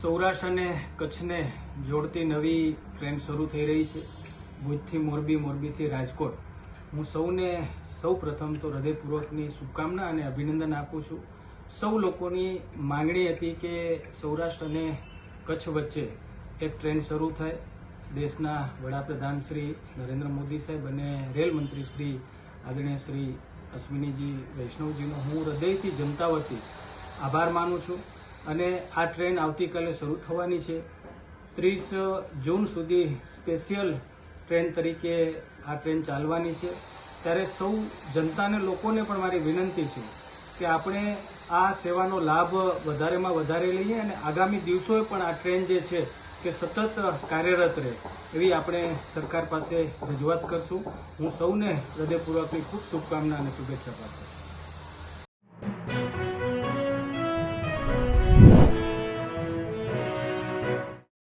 સૌરાષ્ટ્ર અને કચ્છને જોડતી નવી ટ્રેન શરૂ થઈ રહી છે, ભુજથી મોરબી, મોરબીથી રાજકોટ. હું સૌ પ્રથમ તો હૃદયપૂર્વકની શુભકામના અને અભિનંદન આપું છું. સૌ લોકોની માંગણી હતી કે સૌરાષ્ટ્ર અને કચ્છ વચ્ચે એક ટ્રેન શરૂ થાય. દેશના વડાપ્રધાન શ્રી નરેન્દ્ર મોદી સાહેબ અને રેલ મંત્રી શ્રી આદરણીય શ્રી અશ્વિનીજી વૈષ્ણવજીનો હું હૃદયથી જનતા વતી આભાર માનું છું. અને આ ટ્રેન આવતીકાલે શરૂ થવાની છે. 30 જૂન સુધી સ્પેશિયલ ટ્રેન તરીકે આ ટ્રેન ચાલવાની છે. ત્યારે સૌ જનતાને લોકોને પણ મારી વિનંતી છે કે આપણે આ સેવાનો લાભ વધારેમાં વધારે લઈએ અને આગામી દિવસોએ પણ આ ટ્રેન જે છે કે સતત કાર્યરત રહે એવી આપણે સરકાર પાસે રજૂઆત કરશું. હું સૌને હૃદયપૂર્વકની ખૂબ શુભકામના અને શુભેચ્છા પાઠવું છું.